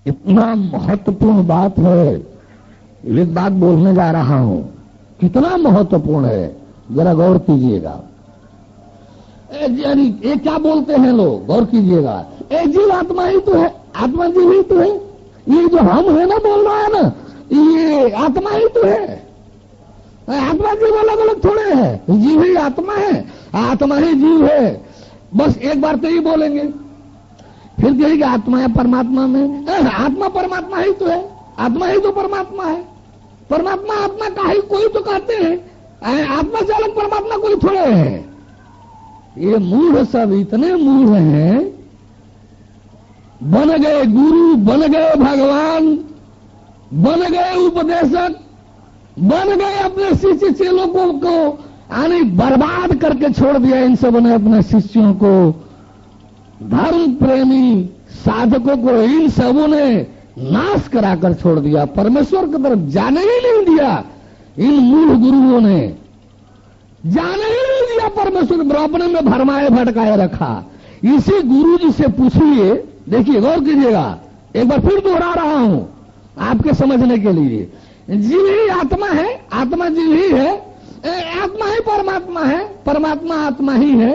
इतना महत्वपूर्ण बात है, एक बात बोलने जा रहा हूं, कितना महत्वपूर्ण है जरा गौर कीजिएगा। ये क्या बोलते हैं लोग, गौर कीजिएगा। जीव आत्मा ही तो है, आत्मा जीव ही तो है। ये जो हम है ना बोल रहा है ना, ये आत्मा ही तो है। आत्मा जीव अलग अलग थोड़े है, जीव ही आत्मा है, आत्मा ही जीव है। बस एक बार तो ही बोलेंगे, फिर कहेंगे आत्मा है परमात्मा में। आत्मा परमात्मा ही तो है, आत्मा ही तो परमात्मा है। परमात्मा आत्मा का ही कोई तो कहते हैं, आत्मा से अलग परमात्मा कोई थोड़े है। ये मूढ़ सब इतने मूढ़ हैं, बन गए गुरु, बन गए भगवान, बन गए उपदेशक, बन गए अपने शिष्य चेलों को आने बर्बाद करके छोड़ दिया। इन सब ने अपने शिष्यों को, धर्म प्रेमी साधकों को, इन सबों ने नाश कराकर छोड़ दिया। परमेश्वर की तरफ जाने ही नहीं दिया। इन मूढ़ गुरुओं ने जाने ही नहीं दिया परमेश्वर, अपने में भरमाए भटकाए रखा। इसी गुरु जी से पूछिए, देखिए गौर कीजिएगा, एक बार फिर दोहरा रहा हूं आपके समझने के लिए। जीव ही आत्मा है, आत्मा जीव ही है, आत्मा ही परमात्मा है, परमात्मा आत्मा ही है।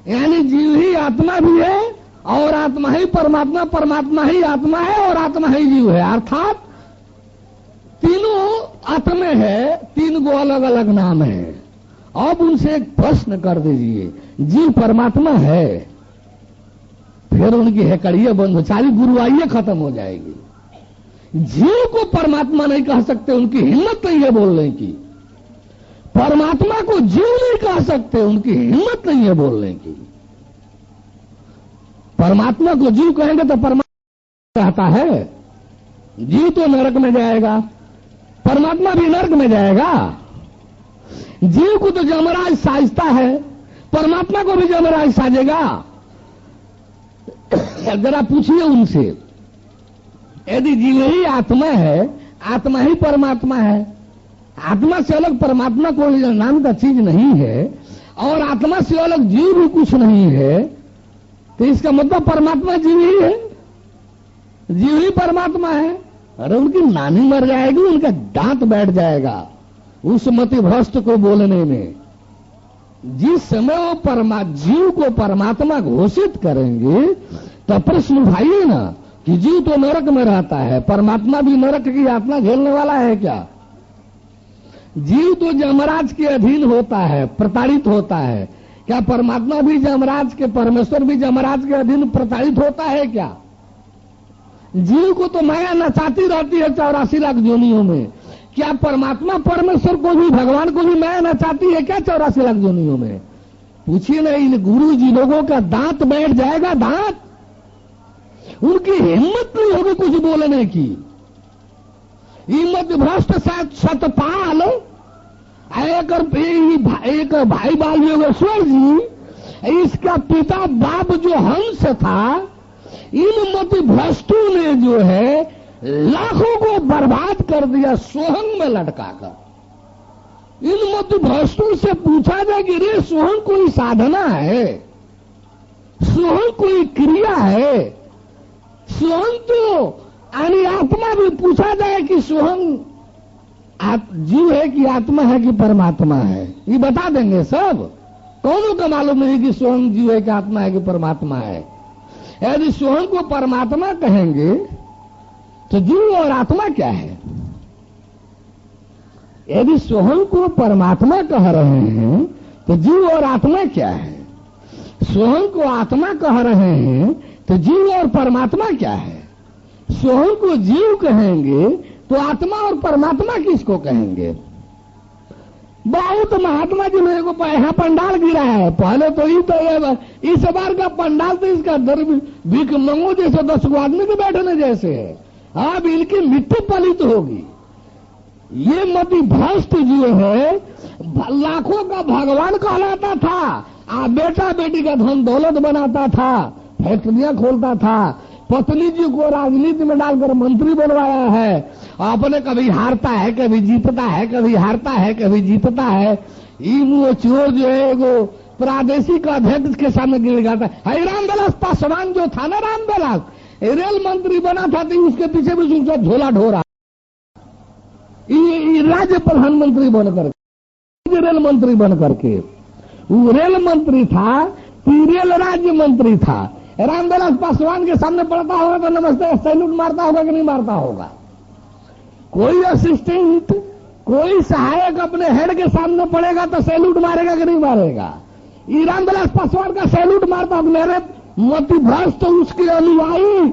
यानी जीव ही आत्मा भी है और आत्मा ही परमात्मा, परमात्मा ही आत्मा है और आत्मा ही जीव है। अर्थात तीनों आत्मा है, तीन को अलग अलग नाम है। अब उनसे एक प्रश्न कर दीजिए, जीव परमात्मा है, फिर उनकी हेकड़ियां बंद हो, सारी गुरुआइयां खत्म हो जाएगी। जीव को परमात्मा नहीं कह सकते, उनकी हिम्मत नहीं है बोलने की। परमात्मा को जीव नहीं कह सकते, उनकी हिम्मत नहीं है बोलने की। परमात्मा को जीव कहेंगे तो परमात्मा कहता है, जीव तो नरक में जाएगा, परमात्मा भी नरक में जाएगा। जीव को तो जमराज साजता है, परमात्मा को भी जमराज साजेगा। जरा पूछिए उनसे, यदि जीव ही आत्मा है, आत्मा ही परमात्मा है, आत्मा से अलग परमात्मा कोई नाम का चीज नहीं है और आत्मा से अलग जीव भी कुछ नहीं है, तो इसका मतलब परमात्मा जीव ही है, जीव ही परमात्मा है। अरे उनकी नानी मर जाएगी, उनका दांत बैठ जाएगा उस मति भ्रष्ट को बोलने में। जिस समय वो जीव को परमात्मा घोषित करेंगे तो प्रश्न उठाइए ना कि जीव तो नरक में रहता है, परमात्मा भी नरक की यातना झेलने वाला है क्या? जीव तो जमराज के अधीन होता है, प्रताड़ित होता है, क्या परमात्मा भी जमराज के, परमेश्वर भी जमराज के अधीन प्रताड़ित होता है क्या? जीव को तो माया नचाती रहती है 84 लाख जोनियों में, क्या परमात्मा परमेश्वर को भी, भगवान को भी माया नचाती है क्या 84 लाख जोनियों में? पूछिए ना, इन गुरु जी लोगों का दांत बैठ जाएगा, दांत। उनकी हिम्मत नहीं होगी कुछ बोलने की। हिम्मत भ्रष्ट सतपाल, एक भाई बाल योगेश्वर जी, इसका पिता बाप जो हंस था, इन मत भ्रष्टों ने जो है लाखों को बर्बाद कर दिया सोहंग में लटकाकर। इन मत भ्रष्टों से पूछा जाए कि रे सोहंग कोई साधना है, सोहंग कोई क्रिया है, सोहंग तो यानी आत्मा भी पूछा जाए कि सोहंग जीव है कि आत्मा है कि परमात्मा है, ये बता देंगे सब। कौनों को मालूम नहीं कि सोहंग जीव है कि आत्मा है कि परमात्मा है। यदि सोहंग को परमात्मा कहेंगे तो जीव और आत्मा क्या है? यदि सोहंग को परमात्मा कह रहे हैं तो जीव और आत्मा क्या है? सोहंग को आत्मा कह रहे हैं तो जीव और परमात्मा क्या है? सोहंग को जीव कहेंगे तो आत्मा और परमात्मा किसको कहेंगे? बहुत महात्मा जी मेरे को यहाँ पंडाल गिरा है, पहले तो ही तो इस बार का पंडाल तो इसका दर भीख मंगो जैसे 10 को आदमी के बैठने जैसे है। अब इनकी मिट्टी पलित होगी। ये मति भ्रष्ट जो है लाखों का भगवान कहलाता था, बेटा बेटी का धन दौलत बनाता था, फैक्ट्रियां खोलता था, पत्नी जी को राजनीति में डालकर मंत्री बनवाया है, अपने कभी हारता है कभी जीतता है, कभी हारता है कभी जीतता है। वो चोर जो है वो प्रादेशिक अध्यक्ष के सामने गिर जाता है। रामविलास पासवान जो था ना, रामविलास, रेल मंत्री बना था तो उसके पीछे भी उसका झोला ढोरा, राज्य प्रधानमंत्री बनकर, रेल मंत्री बनकर के, वो रेल मंत्री था, रेल राज्य मंत्री था। रामविलास पासवान के सामने पड़ता होगा तो नमस्ते सैल्यूट मारता होगा कि नहीं मारता होगा? कोई असिस्टेंट, कोई सहायक अपने हेड के सामने पड़ेगा तो सैल्यूट मारेगा कि नहीं मारेगा? ये रामविलास पासवान का सैल्यूट मारता, मेरे मतिभ्रष्ट तो उसके अनुयायी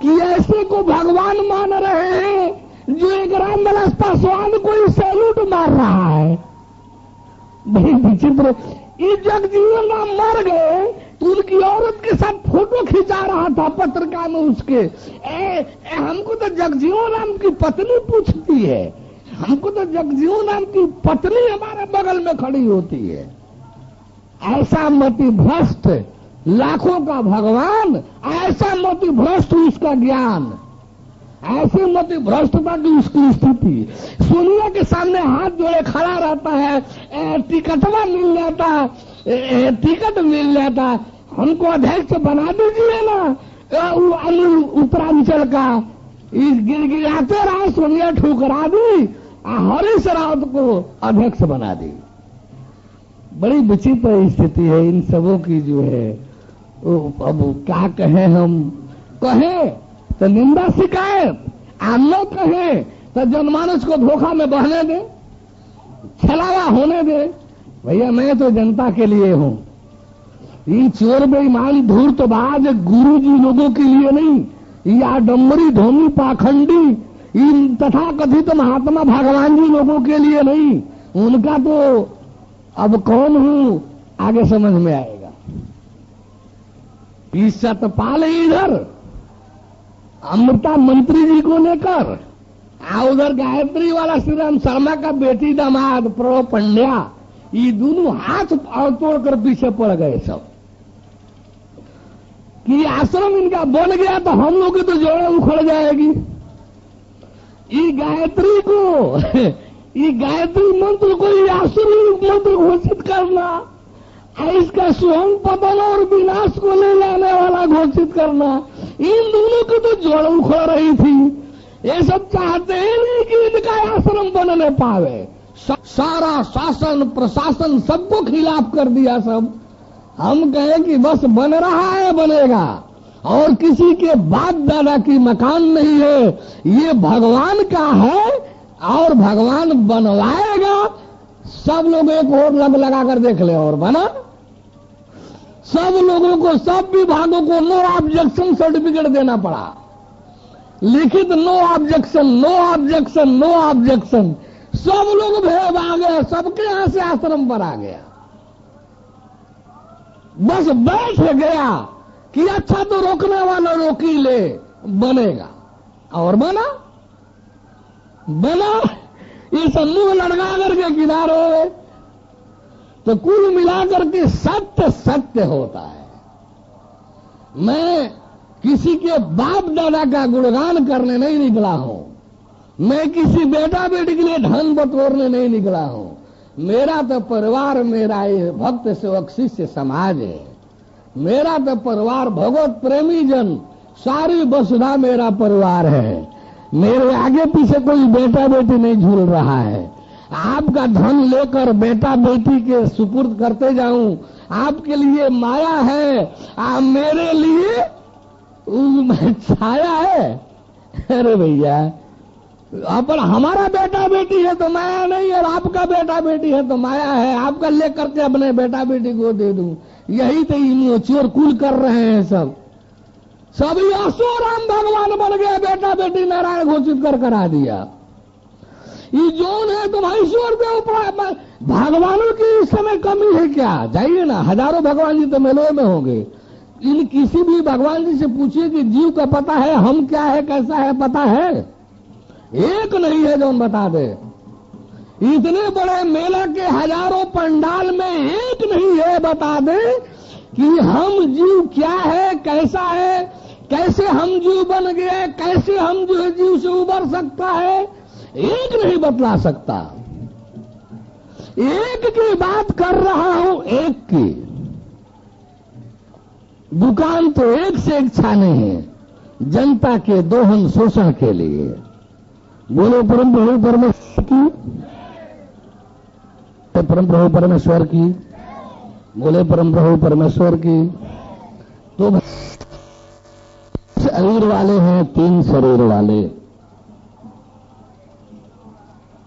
कि ऐसे को भगवान मान रहे हैं जो एक रामविलास पासवान को ही सैल्यूट मार रहा है। बड़ी विचित्र। ये जगजीवन राम मर गए तो उनकी औरत के साथ फोटो खिंचा रहा था पत्रिका में उसके। हमको तो जगजीवन राम की पत्नी पूछती है, हमको तो जगजीवन राम की पत्नी हमारे बगल में खड़ी होती है। ऐसा मतिभ्रष्ट लाखों का भगवान, ऐसा मतिभ्रष्ट उसका ज्ञान, ऐसे मतिभ्रष्टता की उसकी स्थिति। सोनिया के सामने हाथ जोड़े खड़ा रहता है, टिकटवा मिल जाता, टिकट मिल जाता, हमको अध्यक्ष बना दीजिए ना उत्तरांचल का। गिड़गिड़ाते रहा, सोनिया ठुकरा दी, हरीश रावत को अध्यक्ष बना दी। बड़ी विचित्र स्थिति है इन सबों की जो है। अब क्या कहें, हम कहें तो निंदा शिकायत, हम लोग कहें तो जनमानस को धोखा में बहने दे, छलावा होने दे। भैया मैं तो जनता के लिए हूं। ये चोर बेईमान धूर्तबाज गुरु जी लोगों के लिए नहीं, ये आडम्बरी धोनी पाखंडी इन तथा कथित महात्मा भगवान जी लोगों के लिए नहीं। उनका तो अब कौन हूं आगे समझ में आएगा। इस सतपाल इधर अमृता मंत्री जी को लेकर, उधर गायत्री वाला श्री राम शर्मा का बेटी दामाद प्रणव पंड्या, ये दोनों हाथ तोड़कर पीछे पड़ गए सब कि आश्रम इनका बन गया तो हम लोग की तो जोड़े उखड़ जाएगी। ये गायत्री को, ये गायत्री मंत्र को ये आसुरी मंत्र घोषित करना, इसका स्वयं पतन और विनाश को ले जाने वाला घोषित करना, इन दोनों की तो जोड़ उखड़ रही थी। ये सब चाहते हैं नहीं कि इनका आश्रम बनने पावे। सारा शासन प्रशासन सबको खिलाफ कर दिया सब। हम कहें कि बस बन रहा है, बनेगा, और किसी के बाप दादा की मकान नहीं है, ये भगवान का है और भगवान बनवाएगा। सब लोग एक और लगा कर देख ले, और बना। सब लोगों को, सब विभागों को नो ऑब्जेक्शन सर्टिफिकेट देना पड़ा, लिखित no objection, no objection, no objection. सब लोग भेद आ गए, सबके यहां से आश्रम पर आ गया। बस बैठ गया कि अच्छा तो रोकने वाला रोकी ले, बनेगा, और बना। ये समूह लड़का करके किनारे, तो कुल मिलाकर के सत्य सत्य होता है। मैं किसी के बाप दादा का गुणगान करने नहीं निकला हूं, मैं किसी बेटा बेटी के लिए धन बटोरने नहीं निकला हूं। मेरा तो परिवार, मेरा ये भक्त सेवक शिष्य समाज है। मेरा तो परिवार भगवत प्रेमी जन, सारी वसुधा मेरा परिवार है। मेरे आगे पीछे कोई बेटा बेटी नहीं झूल रहा है। आपका धन लेकर बेटा बेटी के सुपुर्द करते जाऊं, आपके लिए माया है, आप मेरे लिए छाया है। अरे भैया, अपन हमारा बेटा बेटी है तो माया नहीं, और आपका बेटा बेटी है तो माया है। आपका लेकर के अपने बेटा बेटी को दे दूं, यही तो चोर कुल कर रहे हैं सब। सभी असो राम भगवान बन गया, बेटा बेटी नारायण घोषित कर करा दिया। ये जोन है तुम ईश्वर के ऊपर, भगवानों की इस समय कमी है क्या? जाइए ना, हजारों भगवान जी तो मेले में होंगे। इन किसी भी भगवान जी से पूछिए कि जीव का पता है, हम क्या है, कैसा है, पता है? एक नहीं है जो बता दे। इतने बड़े मेला के हजारों पंडाल में एक नहीं है बता दे कि हम जीव क्या है, कैसा है, कैसे हम जीव बन गए, कैसे हम जो है जीव से उबर सकता है, एक नहीं बतला सकता। एक की बात कर रहा हूं, एक की। दुकान तो एक से एक छाने हैं, जनता के दोहन शोषण के लिए। बोलो परम प्रभु परमेश्वर की, परम प्रभु परमेश्वर की, बोले परम प्रभु परमेश्वर की। तो शरीर वाले हैं, 3 शरीर वाले।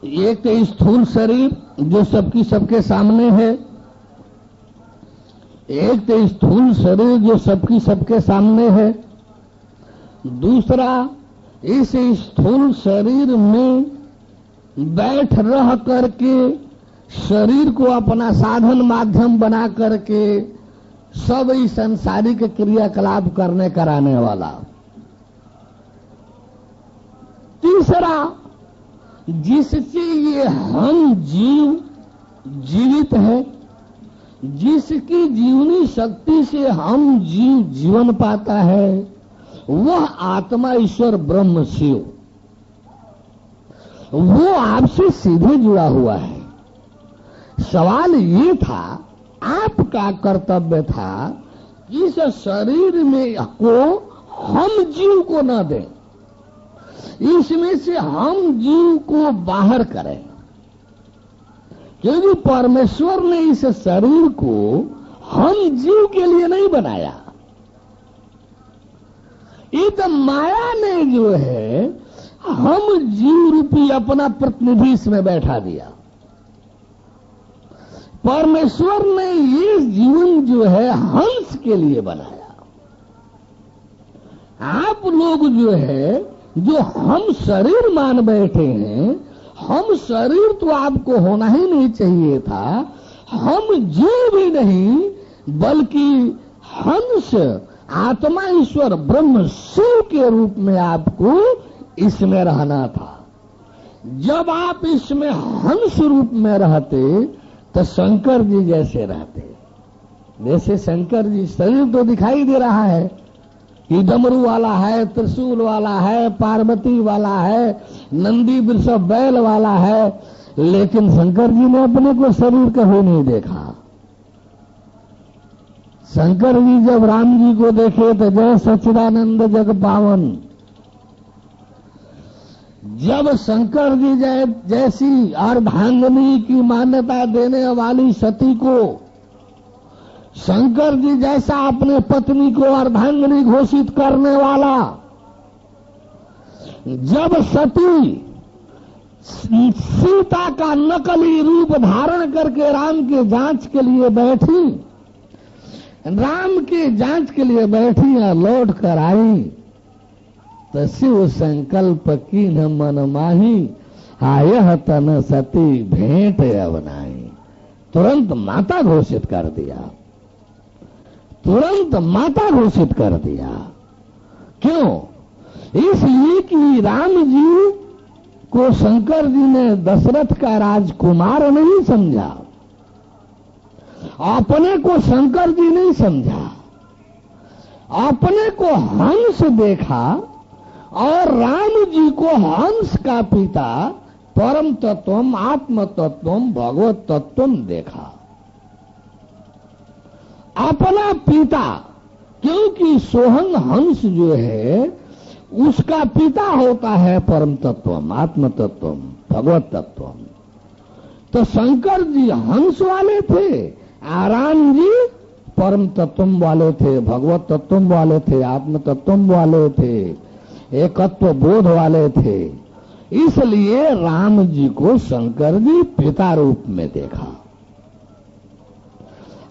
एक तो स्थूल शरीर जो सबके सामने है, एक तो स्थूल शरीर जो सबके सामने है, दूसरा इस स्थूल शरीर में बैठ रह करके शरीर को अपना साधन माध्यम बना करके सब इस सांसारिक क्रियाकलाप करने कराने वाला। तीसरा, जिससे ये हम जीवित है, जिसकी जीवनी शक्ति से हम जीवन पाता है, वह आत्मा ईश्वर ब्रह्म शिव, वो आपसे सीधे जुड़ा हुआ है। सवाल ये था, आपका कर्तव्य था इस शरीर में को हम जीव को न दें, इसमें से हम जीव को बाहर करें, क्योंकि परमेश्वर ने इस शरीर को हम जीव के लिए नहीं बनाया। ये तो माया ने जो है हम जीव रूपी अपना प्रतिनिधि इसमें बैठा दिया। परमेश्वर ने ये जीवन जो है हंस के लिए बनाया। आप लोग जो है जो हम शरीर मान बैठे हैं, हम शरीर तो आपको होना ही नहीं चाहिए था। हम जीव भी नहीं बल्कि हंस आत्मा ईश्वर ब्रह्म शिव के रूप में आपको इसमें रहना था। जब आप इसमें हंस रूप में रहते तो शंकर जी जैसे रहते। जैसे शंकर जी शरीर तो दिखाई दे रहा है कि डमरू वाला है, त्रिशूल वाला है, पार्वती वाला है, नंदी वृषभ बैल वाला है, लेकिन शंकर जी ने अपने को शरीर कभी नहीं देखा। शंकर जी जब राम जी को देखे तो जय सच्चिदानंद जग पावन। जब शंकर जी जैसी अर्धांगिनी की मान्यता देने वाली सती को, शंकर जी जैसा अपने पत्नी को अर्धांगिनी घोषित करने वाला, जब सती सीता का नकली रूप धारण करके राम के जांच के लिए बैठी, राम के जांच के लिए बैठी और लौट कर आई, तो शिव संकल्प की न मन माही, आयह तन सती भेंट अवनाई। तुरंत माता घोषित कर दिया, तुरंत माता घोषित कर दिया। क्यों? इसलिए कि राम जी को शंकर जी ने दशरथ का राजकुमार नहीं समझा, अपने को शंकर जी नहीं समझा, अपने को हंस देखा और राम जी को हंस का पिता परम तत्वम आत्म तत्वम भगवत तत्वम देखा। अपना पिता, क्योंकि सोहन हंस जो है उसका पिता होता है परम तत्वम आत्म तत्वम भगवत तत्वम। तो शंकर जी हंस वाले थे, राम जी परम तत्वम वाले थे, भगवत तत्वम वाले थे, आत्म तत्वम वाले थे, एकत्व बोध वाले थे। इसलिए राम जी को शंकर जी पिता रूप में देखा।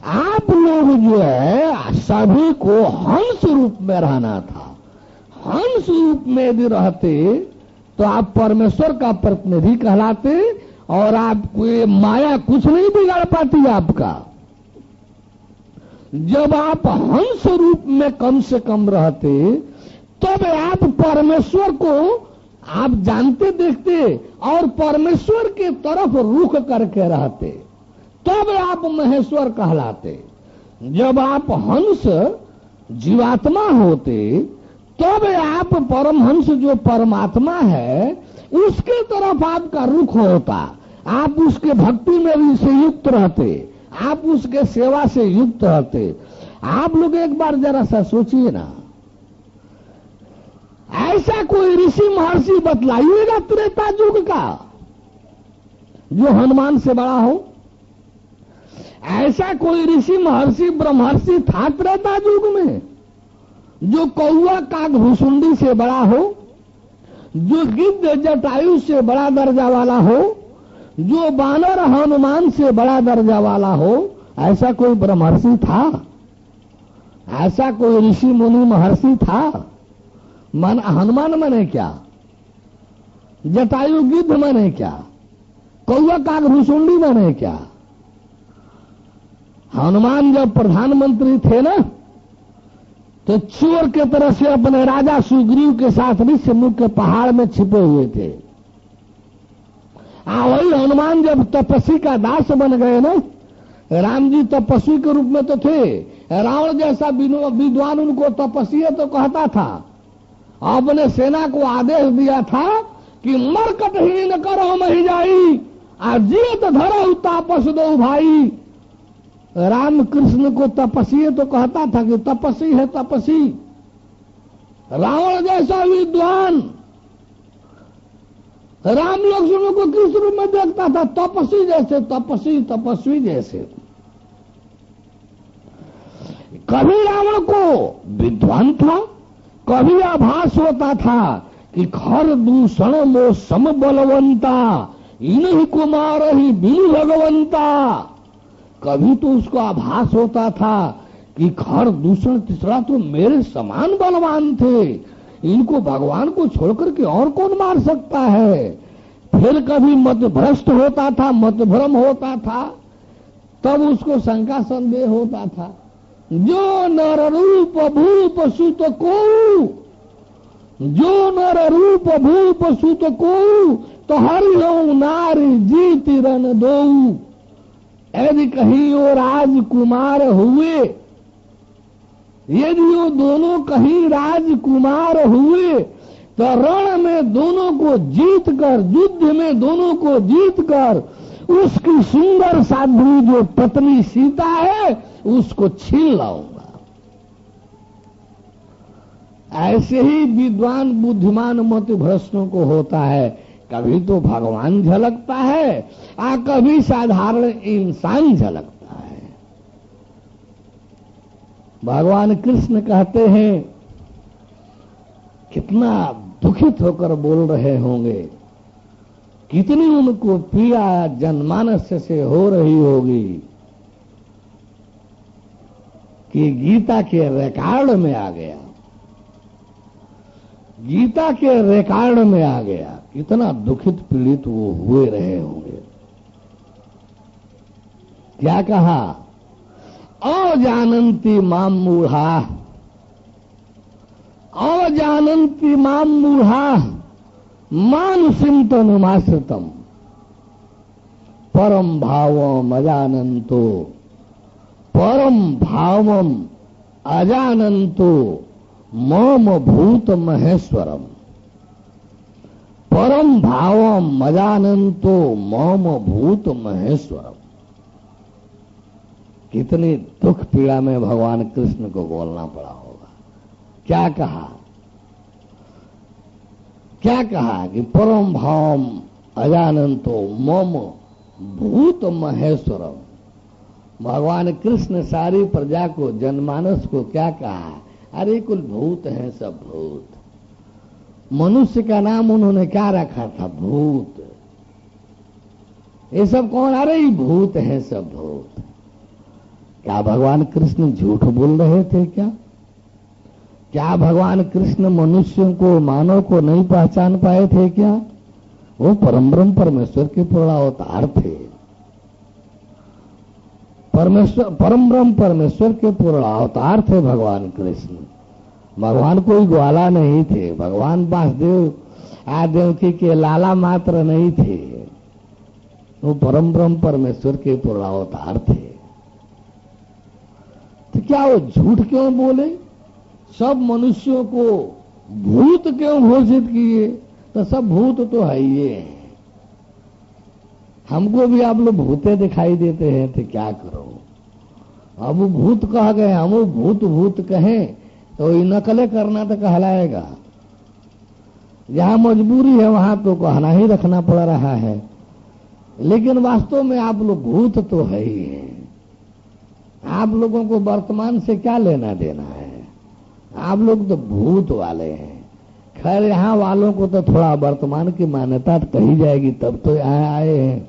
आप लोग जो है सभी को हंस रूप में रहना था। हंस रूप में यदि रहते तो आप परमेश्वर का प्रतिनिधि कहलाते और आपको ये माया कुछ नहीं बिगाड़ पाती आपका। जब आप हंस रूप में कम से कम रहते तब आप परमेश्वर को आप जानते देखते और परमेश्वर के तरफ रुख करके रहते, तब आप महेश्वर कहलाते। जब आप हंस जीवात्मा होते तब आप परमहंस जो परमात्मा है उसके तरफ आपका रुख होता, आप उसके भक्ति में से युक्त रहते, आप उसके सेवा से युक्त रहते। आप लोग एक बार जरा सा सोचिए ना, ऐसा कोई ऋषि महर्षि बतलाइएगा त्रेता युग का जो हनुमान से बड़ा हो? ऐसा कोई ऋषि महर्षि ब्रह्मर्षि था त्रेता युग में जो कौआ काग भुसुंडी से बड़ा हो, जो गिद्ध जटायु से बड़ा दर्जा वाला हो, जो बानर हनुमान से बड़ा दर्जा वाला हो? ऐसा कोई ब्रह्मर्षि था? ऐसा कोई ऋषि मुनि महर्षि था? मन हनुमान मने क्या, जटायु गिद्ध मने क्या, कौआ काग भुसुंडी मने क्या? हनुमान जब प्रधानमंत्री थे ना, तो चोर के तरह से अपने राजा सुग्रीव के साथ ऋषिमुख के पहाड़ में छिपे हुए थे। वही हनुमान जब तपस्वी का दास बन गए ना, राम जी तपस्वी के रूप में तो थे, रावण जैसा विद्वान उनको तपस्वी तो कहता था, अपने सेना को आदेश दिया था कि मरकटहीन करो मही जाई, और जीत धरो तापस दो भाई। राम कृष्ण को तपस्वी तो कहता था कि तपस्वी है तपस्वी। रावण जैसा विद्वान राम लक्ष्मण को किस रूप में देखता था? तपस्वी जैसे, तपस्वी जैसे। कभी रावण को विद्वान था, कभी आभास होता था कि खर दूषण मो सम बलवंता, इन्हीं कुमार ही बिनु भगवंता। कभी तो उसको आभास होता था कि खर दूषण तीसरा तो मेरे समान बलवान थे, इनको भगवान को छोड़कर के और कौन मार सकता है। फिर कभी मत भ्रष्ट होता था, मत भ्रम होता था, तब उसको शंका संदेह होता था। जो नर रूप भूप सुत को, जो नर रूप भूप सुत को, तो हरिओ नारी जीति रन दो। यदि कहीं वो राजकुमार हुए, यदि वो दोनों कहीं राजकुमार हुए, तो रण में दोनों को जीत कर, युद्ध में दोनों को जीत कर, उसकी सुंदर साध्वी जो पत्नी सीता है उसको छीन लाऊंगा। ऐसे ही विद्वान बुद्धिमान मत भ्रष्टों को होता है। कभी तो भगवान झलकता है और कभी साधारण इंसान झलकता है। भगवान कृष्ण कहते हैं, कितना दुखित होकर बोल रहे होंगे, कितनी उनको पीड़ा जनमानस से हो रही होगी कि गीता के रिकॉर्ड में आ गया, गीता के रिकॉर्ड में आ गया। कितना दुखित पीड़ित वो हुए रहे होंगे। क्या कहा? अजानन्ति माम मूढ़ा, अजानन्ति माम मूढ़ा, मानुषिं तनुमाश्रितम, परम भावम अजानन्तो, परम भावम अजानन्तो मम भूत महेश्वरम, परम भावम अजानन्तो मम भूत महेश्वरम। कितनी दुख पीड़ा में भगवान कृष्ण को बोलना पड़ा होगा। क्या कहा? क्या कहा कि परम भावम अजानन्तो मम भूत महेश्वरम। भगवान कृष्ण सारी प्रजा को, जनमानस को क्या कहा? अरे कुल भूत हैं सब भूत। मनुष्य का नाम उन्होंने क्या रखा था? भूत। ये सब कौन? अरे ये भूत हैं सब भूत। क्या भगवान कृष्ण झूठ बोल रहे थे क्या? क्या भगवान कृष्ण मनुष्यों को, मानव को नहीं पहचान पाए थे क्या? वो परम ब्रह्म परमेश्वर के पूर्ण अवतार थे। परमेश्वर, परम ब्रह्म परमेश्वर के पूर्ण अवतार थे भगवान कृष्ण। भगवान कोई ग्वाला नहीं थे। भगवान वासुदेव देवकी के लाला मात्र नहीं थे। वो परम ब्रह्म परमेश्वर के पूर्ण अवतार थे। तो क्या वो झूठ क्यों बोले? सब मनुष्यों को भूत क्यों घोषित किए? तो सब भूत तो है ही है। हमको भी आप लोग भूते दिखाई देते हैं, तो क्या करो? अब वो भूत कह गए, हम वो भूत भूत कहें तो ये नकले करना तो कहलाएगा। जहां मजबूरी है वहां तो कहना ही रखना पड़ रहा है, लेकिन वास्तव में आप लोग भूत तो है ही है। आप लोगों को वर्तमान से क्या लेना देना है, आप लोग तो भूत वाले हैं। खैर यहाँ वालों को तो थोड़ा वर्तमान की मान्यता कही जाएगी तब तो यहाँ आए हैं,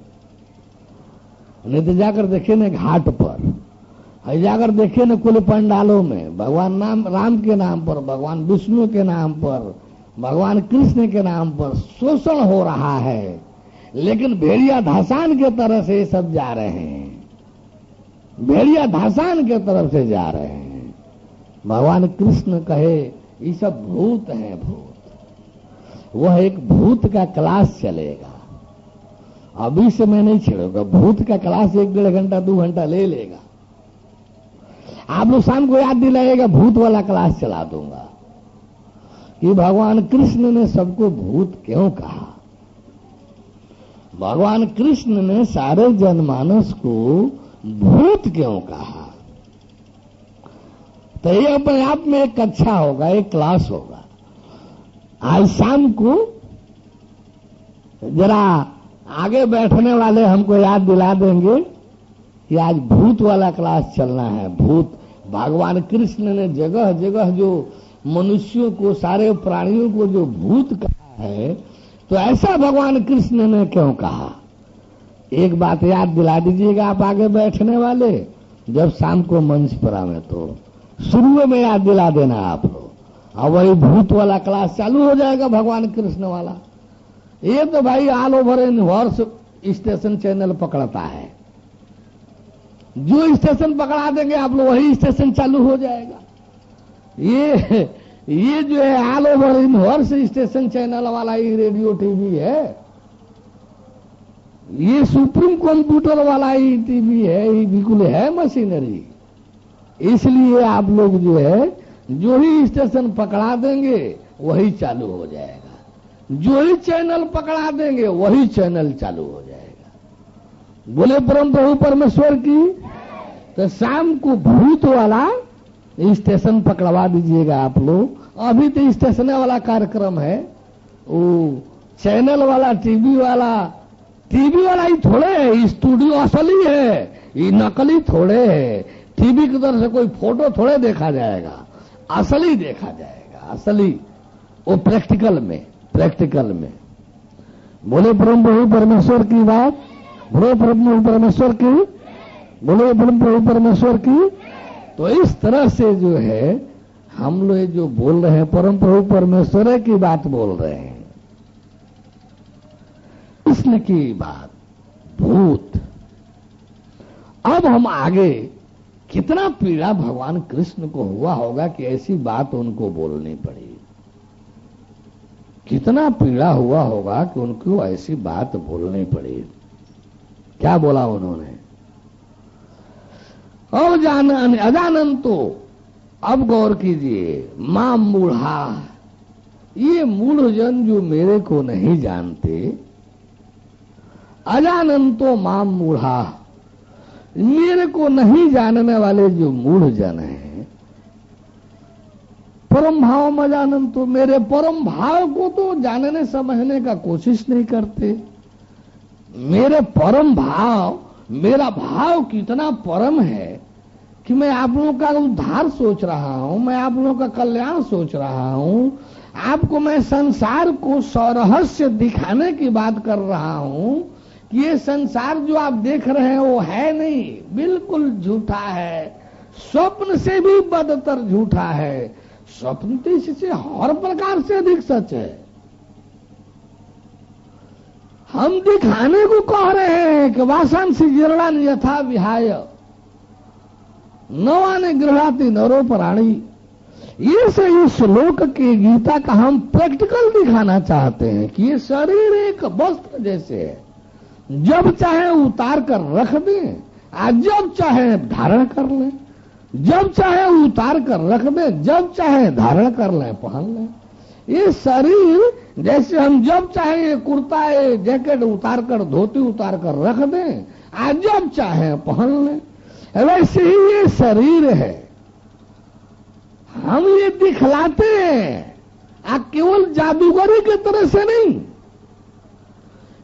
नहीं तो जाकर देखे न घाट पर, जाकर देखे न कुल पंडालों में भगवान राम के नाम पर, भगवान विष्णु के नाम पर, भगवान कृष्ण के नाम पर शोषण हो रहा है, लेकिन भेड़िया धसान के तरह से ये सब जा रहे हैं, भेड़िया धसान के तरफ से जा रहे हैं। भगवान कृष्ण कहे ये सब भूत हैं, भूत। वह एक भूत का क्लास चलेगा, अभी से मैं नहीं छेड़ूंगा। भूत का क्लास 1-1.5 घंटा 2 घंटा ले लेगा। आप लोग शाम को याद दिलाएगा, भूत वाला क्लास चला दूंगा कि भगवान कृष्ण ने सबको भूत क्यों कहा। भगवान कृष्ण ने सारे जनमानस को भूत क्यों कहा। तो ये अपने आप में एक कक्षा होगा, एक क्लास होगा। आज शाम को जरा आगे बैठने वाले हमको याद दिला देंगे कि आज भूत वाला क्लास चलना है। भूत, भगवान कृष्ण ने जगह जगह जो मनुष्यों को, सारे प्राणियों को जो भूत कहा है, तो ऐसा भगवान कृष्ण ने क्यों कहा। एक बात याद दिला दीजिएगा आप आगे बैठने वाले, जब शाम को मंच पर आवे तो शुरू में याद दिला देना आप लोग, और वही भूत वाला क्लास चालू हो जाएगा, भगवान कृष्ण वाला। ये तो भाई all over universe station channel पकड़ता है, जो स्टेशन पकड़ा देंगे आप लोग वही स्टेशन चालू हो जाएगा। ये जो है all over universe station channel वाला ये रेडियो टीवी है, ये सुप्रीम कंप्यूटर वाला ही टीवी है, ये बिल्कुल है मशीनरी। इसलिए आप लोग जो है जो ही स्टेशन पकड़ा देंगे वही चालू हो जाएगा, जो ही चैनल पकड़ा देंगे वही चैनल चालू हो जाएगा। बोले परम प्रभु परमेश्वर की। तो शाम को भूत वाला स्टेशन पकड़वा दीजिएगा आप लोग। अभी तो स्टेशन वाला कार्यक्रम है, वो चैनल वाला टीवी वाला ही थोड़े है, स्टूडियो असली है, ये नकली थोड़े है। टीवी की तरफ से कोई फोटो थोड़े देखा जाएगा, असली देखा जाएगा, असली वो प्रैक्टिकल में। बोले परम प्रभु परमेश्वर की बात, बोले परम प्रभु परमेश्वर की, बोले परम प्रभु परमेश्वर की। तो इस तरह से जो है हम लोग जो बोल रहे हैं परम प्रभु परमेश्वर की बात बोल रहे हैं, कृष्ण की बात, भूत। अब हम आगे कितना पीड़ा भगवान कृष्ण को हुआ होगा कि ऐसी बात उनको बोलनी पड़ी, कितना पीड़ा हुआ होगा कि उनको ऐसी बात बोलनी पड़ी। क्या बोला उन्होंने, अजानन तो, अब गौर कीजिए, मां मूढ़ा, ये मूढ़ जन जो मेरे को नहीं जानते, अजानन तो मां मूढ़ा, मेरे को नहीं जानने वाले जो मूढ़ जन हैं, परम भाव मजानन तो, मेरे परम भाव को तो जानने समझने का कोशिश नहीं करते। मेरे परम भाव, मेरा भाव कितना परम है कि मैं आप लोगों का उद्धार सोच रहा हूं, मैं आप लोगों का कल्याण सोच रहा हूं, आपको मैं संसार को सरहस्य दिखाने की बात कर रहा हूं कि ये संसार जो आप देख रहे हैं वो है नहीं, बिल्कुल झूठा है, स्वप्न से भी बदतर झूठा है, स्वप्न तो इससे हर प्रकार से अधिक सच है। हम दिखाने को कह रहे हैं कि वासांसी जीर्णान यथा विहाय नवाने गृहाति नरो प्राणी। ये से इस श्लोक के गीता का हम प्रैक्टिकल दिखाना चाहते हैं कि ये शरीर एक वस्त्र जैसे है, जब चाहे उतार कर रख दें, आज जब चाहे धारण कर लें, जब चाहे उतार कर रख दें, जब चाहे धारण कर लें, पहन लें। ये शरीर जैसे हम जब चाहे ये कुर्ता, ये जैकेट उतार कर, धोती उतार कर रख दें, आज जब चाहे पहन लें, वैसे ही ये शरीर है। हम ये दिखलाते हैं, आप केवल जादूगरी की तरह से नहीं,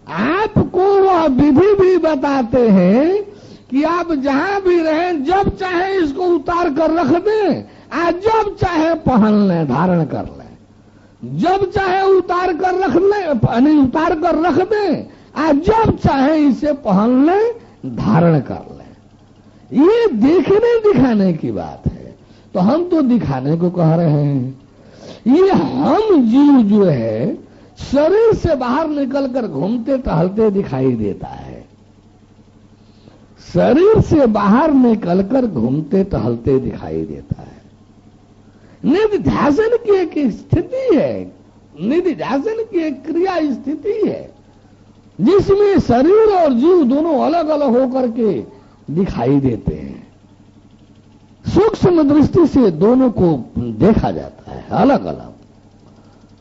आपको वह विधि भी बताते हैं कि आप जहां भी रहें जब चाहे इसको उतार कर रख दें, आज जब चाहे पहन लें, धारण कर लें, जब चाहे उतार कर रख लें, नहीं उतार कर रख दें, आज जब चाहे इसे पहन लें, धारण कर लें। ये देखने दिखाने की बात है, तो हम तो दिखाने को कह रहे हैं। ये हम जीव जो है शरीर से बाहर निकलकर घूमते टहलते दिखाई देता है, शरीर से बाहर निकलकर घूमते टहलते दिखाई देता है। निधिध्यासन की एक स्थिति है, निधिध्यासन की एक क्रिया स्थिति है, जिसमें शरीर और जीव दोनों अलग अलग होकर के दिखाई देते हैं। सूक्ष्म दृष्टि से दोनों को देखा जाता है, अलग अलग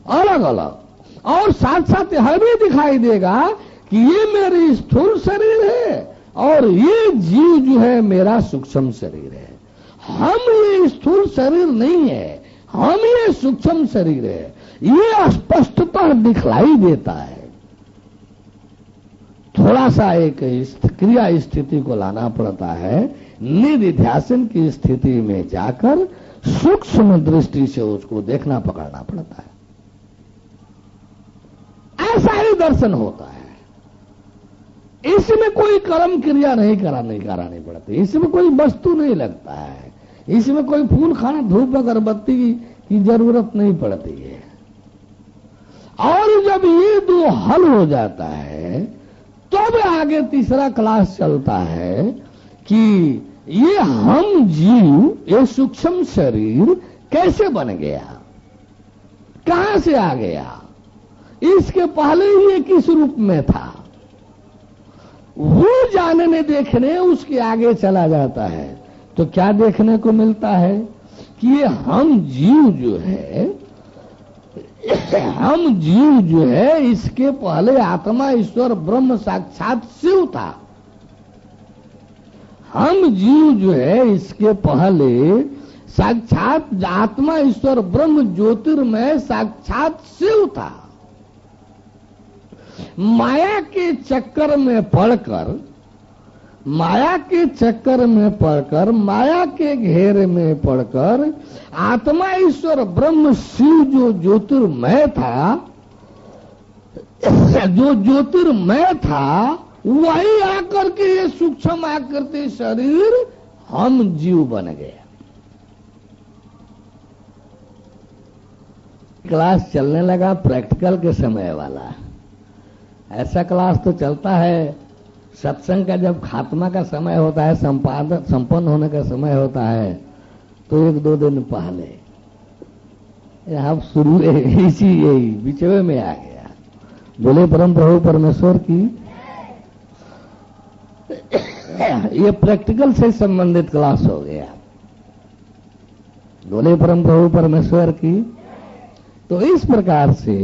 अलग अलग, और साथ साथ यह भी दिखाई देगा कि ये मेरी स्थूल शरीर है और ये जीव जो है मेरा सूक्ष्म शरीर है। हम ये स्थूल शरीर नहीं है, हम ये सूक्ष्म शरीर है, ये स्पष्टतः दिखलाई देता है। थोड़ा सा एक क्रिया स्थिति को लाना पड़ता है, निधिध्यासन की स्थिति में जाकर सूक्ष्म दृष्टि से उसको देखना पकड़ना पड़ता है। ऐसा ही दर्शन होता है। इसमें कोई कर्म क्रिया नहीं करानी पड़ती, इसमें कोई वस्तु नहीं लगता है, इसमें कोई फूल खाना धूप अगरबत्ती की जरूरत नहीं पड़ती है। और जब ये दो हल हो जाता है तब आगे तीसरा क्लास चलता है कि ये हम जीव, ये सूक्ष्म शरीर कैसे बन गया, कहां से आ गया, इसके पहले ये किस रूप में था, वो जानने देखने उसके आगे चला जाता है। तो क्या देखने को मिलता है कि ये हम जीव जो है, हम जीव जो है, इसके पहले आत्मा ईश्वर ब्रह्म साक्षात शिव था। हम जीव जो है इसके पहले साक्षात आत्मा ईश्वर ब्रह्म ज्योतिर्मय साक्षात शिव था। माया के चक्कर में पड़कर, माया के चक्कर में पड़कर, माया के घेरे में पड़कर आत्मा ईश्वर ब्रह्म शिव जो ज्योतिर्मय था, जो ज्योतिर्मय था, वही आकर के ये सूक्ष्म आकृति शरीर हम जीव बन गया। क्लास चलने लगा प्रैक्टिकल के समय वाला। ऐसा क्लास तो चलता है सत्संग का, जब खात्मा का समय होता है, संपन्न होने का समय होता है, तो एक दो दिन पहले यहां शुरू इसी यही बिचवे में आ गया। बोले परम प्रभु परमेश्वर की। ये प्रैक्टिकल से संबंधित क्लास हो गया। बोले परम प्रभु परमेश्वर की। तो इस प्रकार से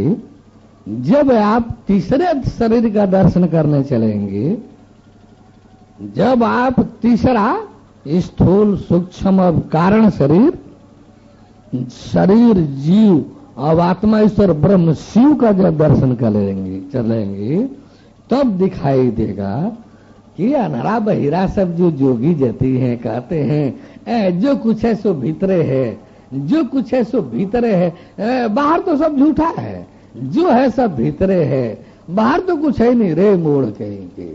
जब आप तीसरे शरीर का दर्शन करने चलेंगे, जब आप तीसरा स्थूल सूक्ष्म और कारण शरीर, शरीर जीव और आत्मा ईश्वर ब्रह्म शिव का जब दर्शन करेंगे चलेंगे, तब दिखाई देगा कि अनहरा बहिरा सब जो जोगी जती हैं, कहते हैं जो कुछ है सो भीतरे है, जो कुछ है सो भीतरे है, बाहर तो सब झूठा है, जो है सब भीतरे है, बाहर तो कुछ है नहीं रे मोड़ कहीं के।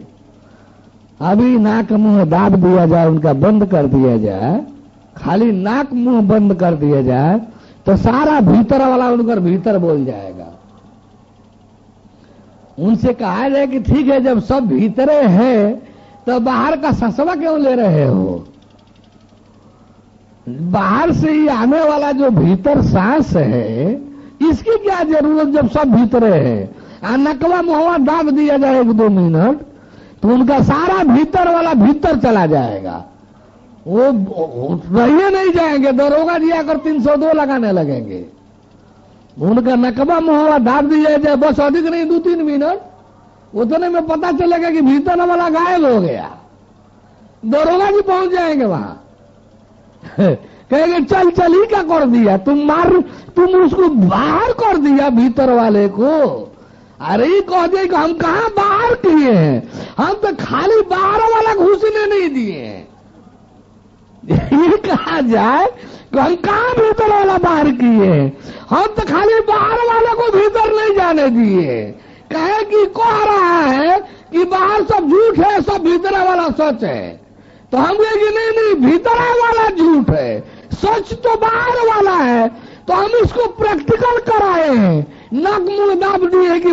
अभी नाक मुंह दाब दिया जाए, उनका बंद कर दिया जाए, खाली नाक मुंह बंद कर दिया जाए तो सारा भीतर वाला उनका भीतर बोल जाएगा। उनसे कहा जाए कि ठीक है, जब सब भीतरे है तो बाहर का ससवा क्यों ले रहे हो? बाहर से ही आने वाला जो भीतर सांस है, इसकी क्या जरूरत जब सब भीतरे है। नकवा मुहवा दाब दिया जाए 1-2 मिनट तो उनका सारा भीतर वाला भीतर चला जाएगा, वो रहिए नहीं जाएंगे, दरोगा जी आकर 302 लगाने लगेंगे। उनका नकबा मुहवा दाब दिया जाए, बस अधिक नहीं 2-3 मिनट, उतने में पता चलेगा कि भीतर वाला गायब हो गया, दरोगा जी पहुंच जाएंगे वहां। कहेंगे चल चल ही क्या कर दिया, तुम उसको बाहर कर दिया भीतर वाले को। अरे कह दिए कि हम कहां बाहर किए हैं, हम तो खाली बाहर वाला घुसने नहीं दिए। ये कहा जाए कि हम कहां भीतर वाला बाहर किए, हम तो खाली बाहर वाले को भीतर नहीं जाने दिए। कहे कि कह रहा है कि बाहर सब झूठ है, सब भीतर वाला सच है। तो हम कहेंगे नहीं नहीं, भीतर वाला झूठ है, सच तो बाहर वाला है। तो हम इसको प्रैक्टिकल कराए हैं, नक मुंह दाब दिए कि